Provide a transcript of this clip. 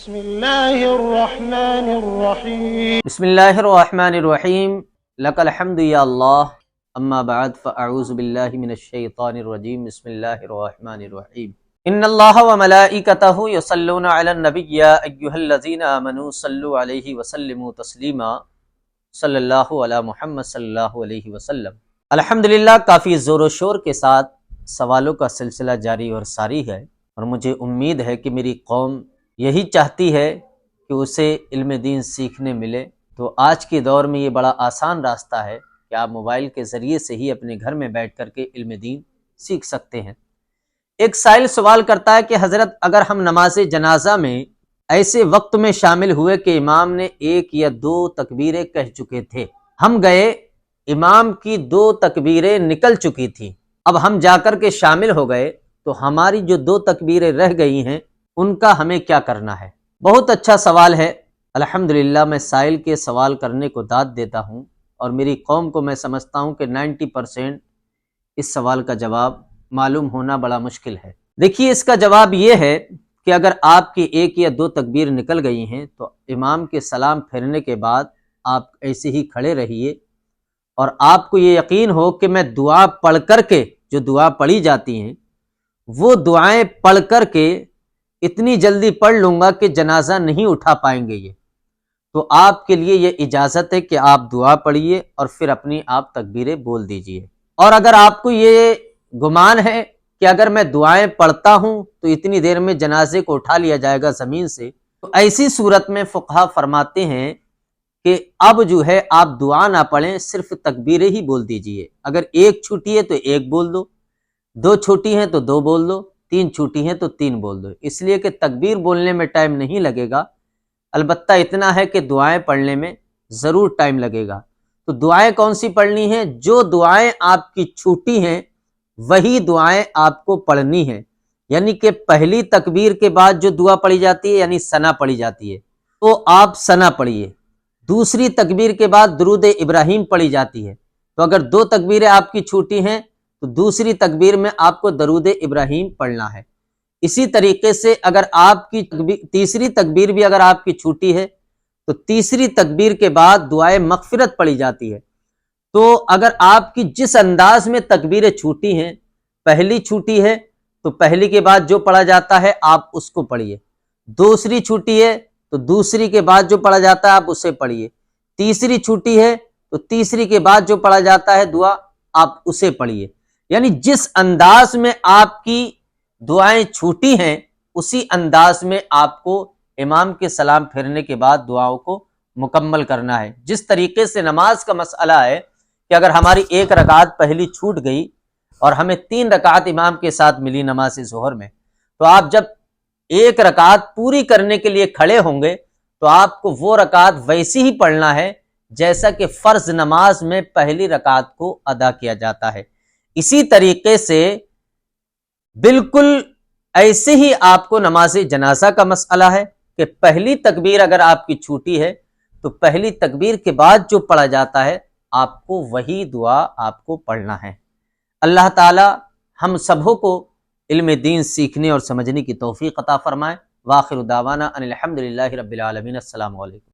بسم اللہ الرحمن الرحیم بسم اللہ الرحمن الرحیم لک الحمد یا اللہ اما بعد فاعوذ باللہ من الشیطان الرجیم بسم اللہ الرحمن الرحیم ان اللہ وملائکتہ یصلون علی النبی یا ایہا الذین آمنوا صلوا علیہ وسلموا تسلیما صلی اللہ علی محمد صلی اللہ علیہ وسلم۔ الحمدللہ کافی زور و شور کے ساتھ سوالوں کا سلسلہ جاری اور ساری ہے، اور مجھے امید ہے کہ میری قوم یہی چاہتی ہے کہ اسے علم دین سیکھنے ملے۔ تو آج کے دور میں یہ بڑا آسان راستہ ہے کہ آپ موبائل کے ذریعے سے ہی اپنے گھر میں بیٹھ کر کے علم دین سیکھ سکتے ہیں۔ ایک سائل سوال کرتا ہے کہ حضرت اگر ہم نماز جنازہ میں ایسے وقت میں شامل ہوئے کہ امام نے 1 یا 2 تکبیریں کہہ چکے تھے، ہم گئے، امام کی 2 تکبیریں نکل چکی تھیں، اب ہم جا کر کے شامل ہو گئے، تو ہماری جو 2 تکبیریں رہ گئی ہیں ان کا ہمیں کیا کرنا ہے؟ بہت اچھا سوال ہے۔ الحمدللہ میں سائل کے سوال کرنے کو داد دیتا ہوں، اور میری قوم کو میں سمجھتا ہوں کہ 90% اس سوال کا جواب معلوم ہونا بڑا مشکل ہے۔ دیکھیے، اس کا جواب یہ ہے کہ اگر آپ کی 1 یا 2 تکبیر نکل گئی ہیں تو امام کے سلام پھیرنے کے بعد آپ ایسے ہی کھڑے رہیے، اور آپ کو یہ یقین ہو کہ میں دعا پڑھ کر کے، جو دعا پڑھی جاتی ہیں وہ دعائیں پڑھ کر کے اتنی جلدی پڑھ لوں گا کہ جنازہ نہیں اٹھا پائیں گے یہ، تو آپ کے لیے یہ اجازت ہے کہ آپ دعا پڑھیے اور پھر اپنی آپ تکبیریں بول دیجئے۔ اور اگر آپ کو یہ گمان ہے کہ اگر میں دعائیں پڑھتا ہوں تو اتنی دیر میں جنازے کو اٹھا لیا جائے گا زمین سے، تو ایسی صورت میں فقہا فرماتے ہیں کہ اب جو ہے آپ دعا نہ پڑھیں، صرف تکبیریں ہی بول دیجئے۔ اگر 1 چھوٹی ہے تو 1 بول دو، 2 چھوٹی ہیں تو 2 بول دو، 3 چھوٹی ہیں تو 3 بول دو، اس لیے کہ تکبیر بولنے میں ٹائم نہیں لگے گا، البتہ اتنا ہے کہ دعائیں پڑھنے میں ضرور ٹائم لگے گا۔ تو دعائیں کون سی پڑھنی ہیں؟ جو دعائیں آپ کی چھوٹی ہیں وہی دعائیں آپ کو پڑھنی ہیں، یعنی کہ پہلی تکبیر کے بعد جو دعا پڑھی جاتی ہے یعنی ثنا پڑھی جاتی ہے تو آپ ثنا پڑھیے، دوسری تکبیر کے بعد درود ابراہیم پڑھی جاتی ہے، تو اگر 2 تکبیریں آپ کی چھوٹی ہیں تو دوسری تکبیر میں آپ کو درود ابراہیم پڑھنا ہے۔ اسی طریقے سے اگر آپ کی تیسری تکبیر بھی اگر آپ کی چھوٹی ہے تو تیسری تکبیر کے بعد دعائے مغفرت پڑھی جاتی ہے۔ تو اگر آپ کی جس انداز میں تکبیریں چھوٹی ہیں، پہلی چھوٹی ہے تو پہلی کے بعد جو پڑھا جاتا ہے آپ اس کو پڑھیے، دوسری چھوٹی ہے تو دوسری کے بعد جو پڑھا جاتا ہے آپ اسے پڑھیے، تیسری چھوٹی ہے تو تیسری کے بعد جو پڑھا جاتا ہے دعا آپ اسے پڑھیے، یعنی جس انداز میں آپ کی دعائیں چھوٹی ہیں اسی انداز میں آپ کو امام کے سلام پھیرنے کے بعد دعاؤں کو مکمل کرنا ہے۔ جس طریقے سے نماز کا مسئلہ ہے کہ اگر ہماری 1 رکعت پہلی چھوٹ گئی اور ہمیں 3 رکعت امام کے ساتھ ملی نماز ظہر میں، تو آپ جب 1 رکعت پوری کرنے کے لیے کھڑے ہوں گے تو آپ کو وہ رکعت ویسی ہی پڑھنا ہے جیسا کہ فرض نماز میں پہلی رکعت کو ادا کیا جاتا ہے۔ اسی طریقے سے بالکل ایسے ہی آپ کو نماز جنازہ کا مسئلہ ہے کہ پہلی تکبیر اگر آپ کی چھوٹی ہے تو پہلی تکبیر کے بعد جو پڑھا جاتا ہے آپ کو وہی دعا آپ کو پڑھنا ہے۔ اللہ تعالی ہم سبوں کو علم دین سیکھنے اور سمجھنے کی توفیق عطا فرمائے۔ وآخر دعوانا ان الحمدللہ رب العالمین۔ السلام علیکم۔